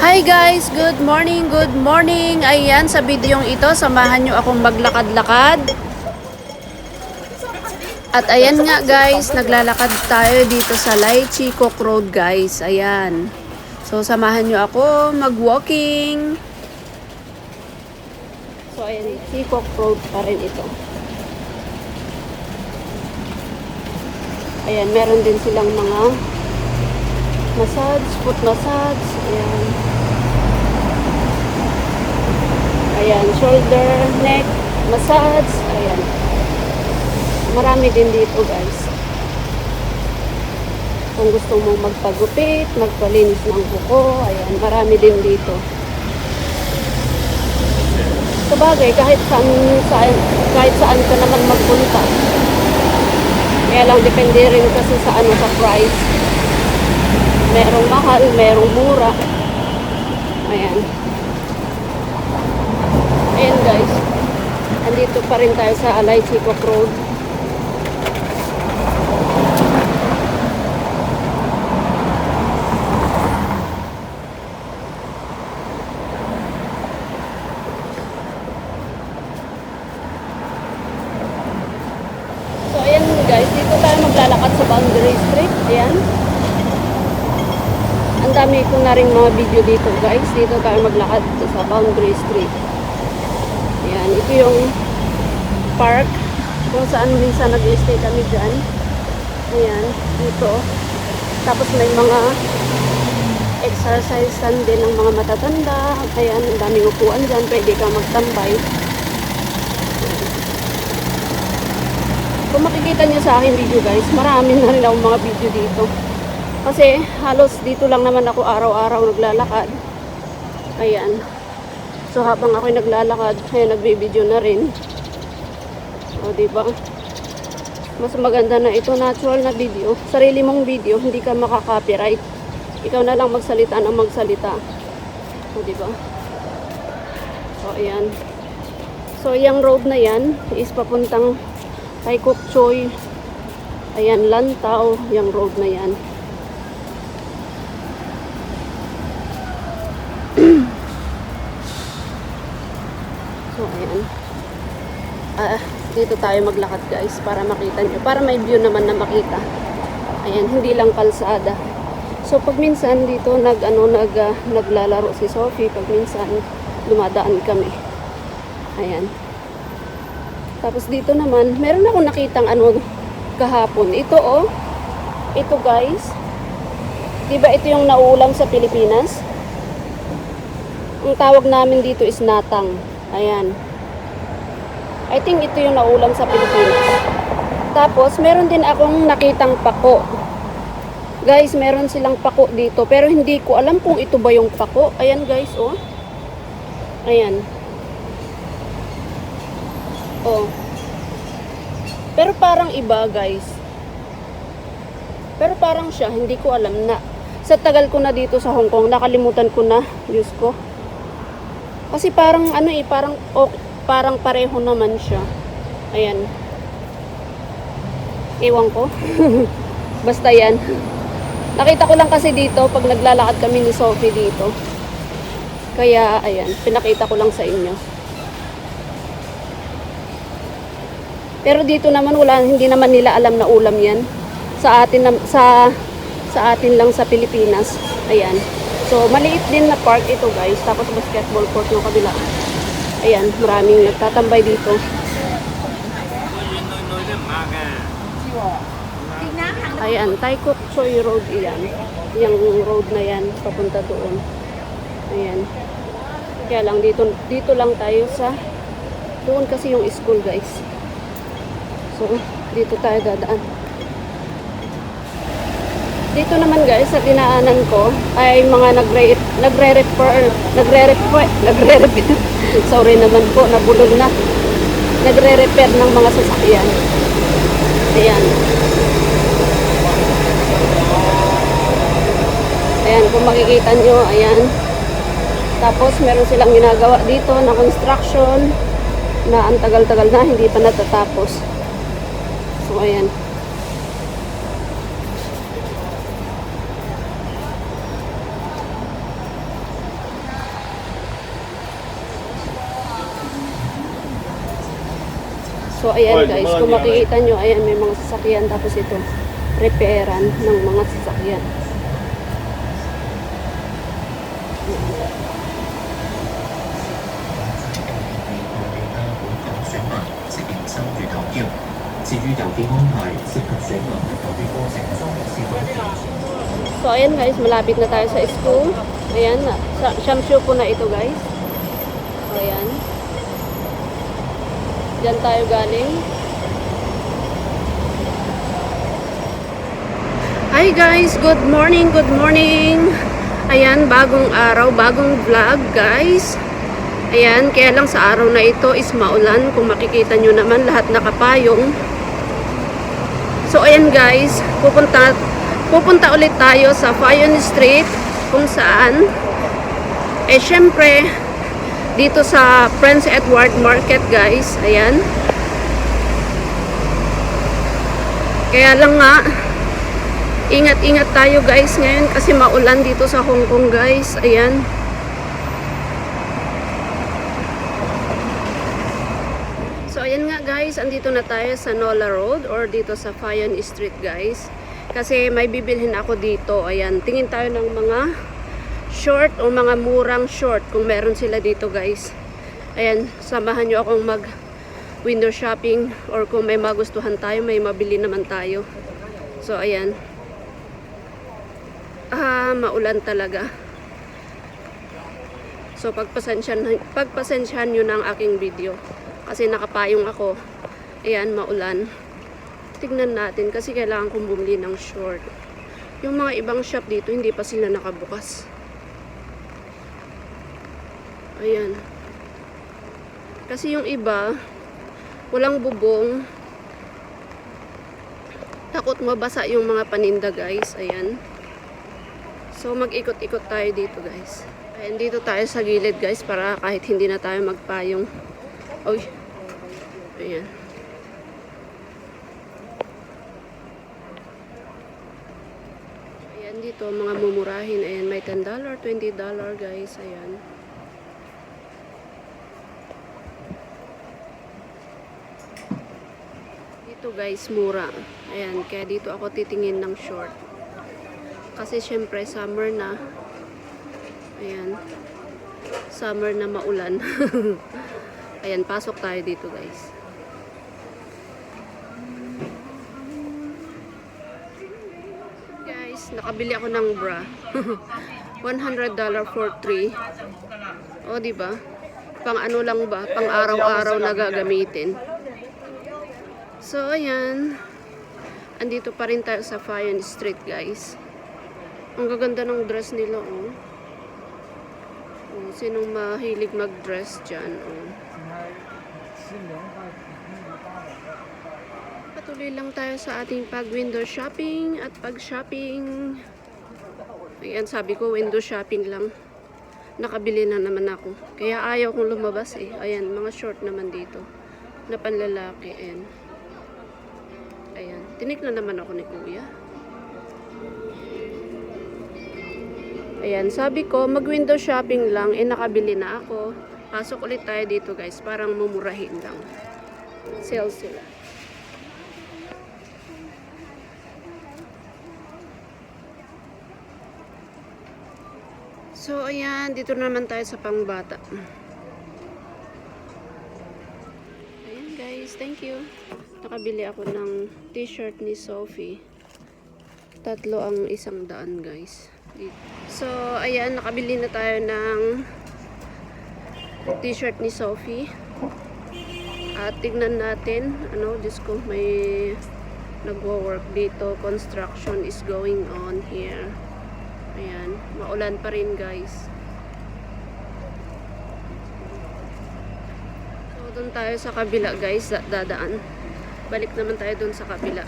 Hi guys! Good morning! Good morning! Ayan, sa videong ito, samahan nyo akong maglakad-lakad. At ayan nga guys, naglalakad tayo dito sa Lai Chi Kok Road guys. Ayan. So, samahan nyo ako mag-walking. So, ayan, Chi Kok Road pa rin ito. Ayan, meron din silang mga massage, foot massage. Ayan. Ayan, shoulder, neck, massage. Ayan. Marami din dito, guys. Kung gusto mong magpagupit, magpalinis ng buko, ayan, marami din dito. Sabagay, kahit saan ka naman magpunta. Kaya lang, depende rin kasi sa price. Merong mahal, merong mura. Ayan. Ayan guys, andito pa rin tayo sa Lai Chi Kok Road. So ayan guys, dito tayo maglalakad sa Boundary Street. Ayan. Ang dami ko na rin mga video dito guys. Dito tayo maglakad sa Boundary Street. Ayan, ito yung park kung saan minsan nag-stay kami dyan. Ayan, dito. Tapos may mga exercise din ng mga matatanda. Ayan, ang daming upuan dyan. Pwede kang magtambay. Ayan. Kung makikita nyo sa akin video guys, marami na rin akong mga video dito. Kasi halos dito lang naman ako araw-araw naglalakad. Ayan. So habang ako'y naglalakad, ay nagbi-video na rin. O diba? Mas maganda na ito, natural na video. Sarili mong video, hindi ka makaka-copyright. Ikaw na lang magsalita ng magsalita. O diba? So ayan. So yung road na yan is papuntang Tai Kok Tsui. Ayan, Lantau, yung road na yan. So, ayan. Dito tayo maglakad guys para makita nyo. Para may view naman na makita. Ayan, hindi lang kalsada. So, pag minsan dito naglalaro si Sophie. Pag minsan dumadaan kami. Ayan. Tapos dito naman, meron akong nakitang kahapon. Ito ito guys. Diba ito yung nauulam sa Pilipinas? Ang tawag namin dito is natang. Ayan. I think ito yung naulam sa Pilipinas. Tapos, meron din akong nakitang pako. Guys, meron silang pako dito. Pero hindi ko alam kung ito ba yung pako. Ayan guys, oh. Ayan. Oh. Pero parang iba, guys. Pero parang siya, hindi ko alam na. Sa tagal ko na dito sa Hong Kong, nakalimutan ko na. Diyos ko. Kasi parang parang pareho naman siya. Ayan. Ewan ko. Basta yan. Nakita ko lang kasi dito pag naglalakad kami ni Sophie dito. Kaya ayan, pinakita ko lang sa inyo. Pero dito naman hindi naman nila alam na ulam yan. Sa atin lang sa Pilipinas. Ayan. So, maliit din na park ito guys. Tapos basketball court yung kabila. Ayan, maraming nagtatambay dito. Ayan, Tai Kok Tsui Road yan. Yung road na yan, papunta doon. Ayan. Kaya lang, dito lang tayo doon kasi yung school guys. So, dito tayo dadaan. Dito naman guys, sa dinaanan ko ay mga nagre-repair. Sorry naman po, nabulol na. Nagre-repair ng mga sasakyan. Ayan. Ayan, kung makikita nyo, ayan. Tapos meron silang ginagawa dito na construction na ang tagal-tagal na, hindi pa natatapos. So, ayan. So ayan guys, kung makikita nyo, ayan may mga sasakyan, tapos ito, repairan ng mga sasakyan. So ayan guys, malapit na tayo sa school. Ayan, Shamshu po na ito guys. Ayan. Diyan tayo galing. Hi guys, good morning, good morning. Ayan, bagong araw, bagong vlog guys. Ayan, kaya lang sa araw na ito is maulan. Kung makikita nyo naman, lahat nakapayong. So ayan guys, pupunta ulit tayo sa Fayon Street, kung saan syempre dito sa Prince Edward Market guys. Ayan, kaya lang nga ingat tayo guys ngayon kasi maulan dito sa Hong Kong guys. Ayan, so ayan nga guys, andito na tayo sa Nola Road or dito sa Fayon Street guys. Kasi may bibilhin ako dito. Ayan, tingin tayo ng mga short o mga murang short kung meron sila dito guys. Ayan, samahan nyo akong mag window shopping or kung may magustuhan tayo, may mabili naman tayo. So ayan, maulan talaga. So pagpasensyahan nyo ng aking video kasi nakapayong ako. Ayan, maulan. Tignan natin kasi kailangan kong bumili ng short. Yung mga ibang shop dito hindi pa sila nakabukas. Ayan, kasi yung iba walang bubong, takot mabasa yung mga paninda guys. Ayan, so mag-ikot-ikot tayo dito guys. Ayan, dito tayo sa gilid guys para kahit hindi na tayo magpayong. Oy, ayan. Dito mga mumurahin. Ayan, may $10, $20 guys. Ayan, dito guys mura. Ayan, kaya dito ako titingin ng short kasi syempre summer na. Ayan, summer na maulan. Ayan, pasok tayo dito guys. Nakabili ako ng bra. $100 for 3. O, diba? Pang ano lang ba? Pang araw-araw na gagamitin. So, ayan. Andito pa rin tayo sa Fayon Street, guys. Ang gaganda ng dress nila, oh. Oh, sinong mahilig mag-dress dyan, oh. Patuloy lang tayo sa ating pag-window shopping at pag-shopping. Ayan, sabi ko window shopping lang. Nakabili na naman ako. Kaya ayaw kong lumabas eh. Ayan, mga short naman dito na panlalaki. Ayan. Ayan, tinikla naman ako ni kuya. Ayan, sabi ko mag-window shopping lang. Nakabili na ako. Pasok ulit tayo dito guys. Parang mumurahin lang. Sale sila. So, ayan, dito naman tayo sa pangbata. Ayan guys, thank you. Nakabili ako ng t-shirt ni Sophie. 3 ang 100 guys. So, ayan, nakabili na tayo ng t-shirt ni Sophie. At tignan natin, Diyos ko, may nagwo-work dito. Construction is going on here. Ayan, maulan pa rin guys. So, doon tayo sa kabila guys, dadaan. Balik naman tayo doon sa kabila.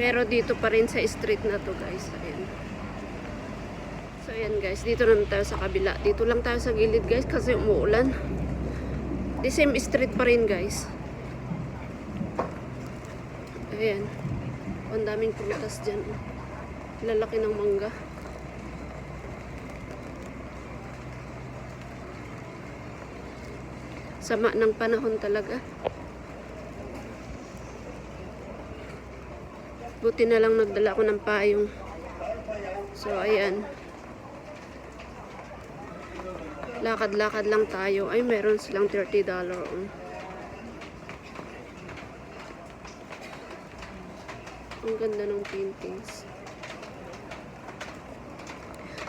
Pero dito pa rin sa street na to guys. Ayan. So, ayan guys, dito naman tayo sa kabila. Dito lang tayo sa gilid guys kasi umuulan. The same street pa rin guys. Ayan. Ang daming prutas dyan. Lalaki ng mangga. Sama ng panahon talaga. Buti na lang nagdala ko ng payong. So, ayan. Lakad-lakad lang tayo. Ay, meron silang $30. Ang ganda ng paintings.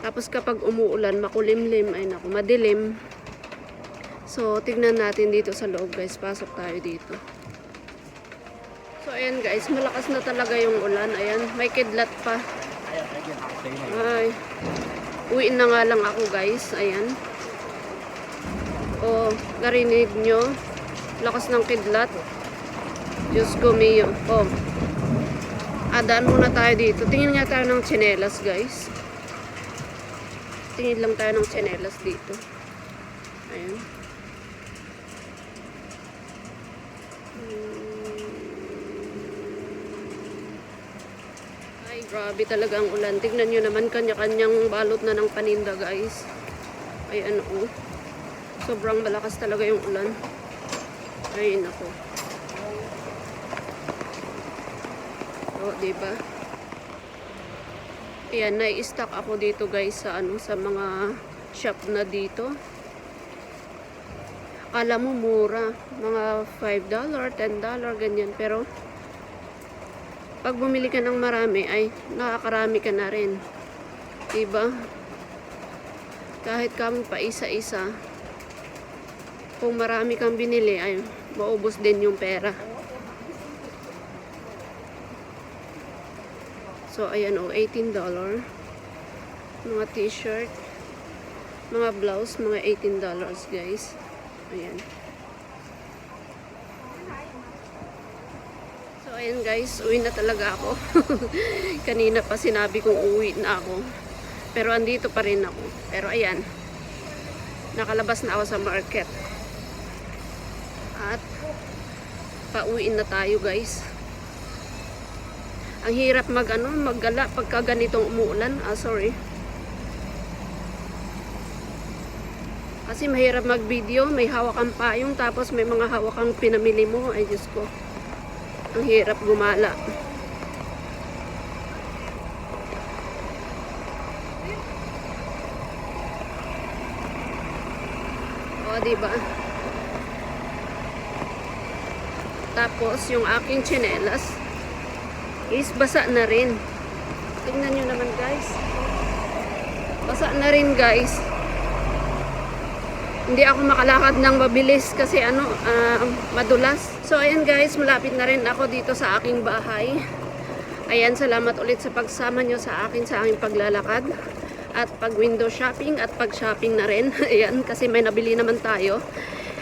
Tapos kapag umuulan, makulimlim, ay naku, madilim. So, tignan natin dito sa loob, guys. Pasok tayo dito. So, ayan, guys. Malakas na talaga yung ulan. Ayan, may kidlat pa. Ay. Uwiin na nga lang ako, guys. Ayan. O, narinig nyo. Lakas ng kidlat. Diyos ko, Mio. O. Daan muna tayo dito. Tingin nga tayo ng tsinelas, guys. Tingin lang tayo ng tsinelas dito. Ayan. Ay, grabe talaga ang ulan. Tignan nyo naman, kanya-kanyang balot na ng paninda, guys. Ayan, o. Sobrang malakas talaga yung ulan. Ay, nako. O, diba? Ayan, nai-stock ako dito, guys, sa sa mga shop na dito. Akala mo mura, mga $5, $10, ganyan. Pero pag bumili ka ng marami, ay nakakarami ka na rin. Diba? Kahit kamo pa isa-isa, kung marami kang binili, ay maubos din yung pera. So, ayan o, $18. Mga t-shirt, mga blouse, mga $18, guys. Ayan. So, ayan, guys, uwi na talaga ako. Kanina pa sinabi kong uwi na ako. Pero andito pa rin ako. Pero ayan, nakalabas na ako sa market. At pauwiin na tayo, guys. Ang hirap maggala pagka ganitong umuulan. Sorry. Kasi mahirap mag-video, may hawak kang payong, tapos may mga hawak kang pinamili mo. Ay, Diyos ko. Ang hirap gumala. O, diba? Tapos, yung aking tsinelas is basa na rin. Tingnan nyo naman, guys. Basa na rin, guys. Hindi ako makalakad ng mabilis kasi madulas. So, ayan, guys, malapit na rin ako dito sa aking bahay. Ayan, salamat ulit sa pagsama nyo sa akin sa aking paglalakad at pag window shopping at pag shopping na rin. Ayan, kasi may nabili naman tayo.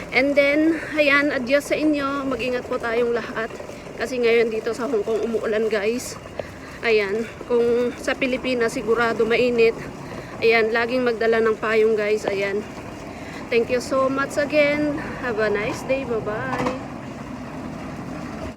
And then, ayan, adios sa inyo. Mag-ingat po tayong lahat. Kasi ngayon dito sa Hong Kong umuulan, guys. Ayan, kung sa Pilipinas sigurado mainit. Ayan, laging magdala ng payong, guys. Ayan. Thank you so much again. Have a nice day. Bye-bye.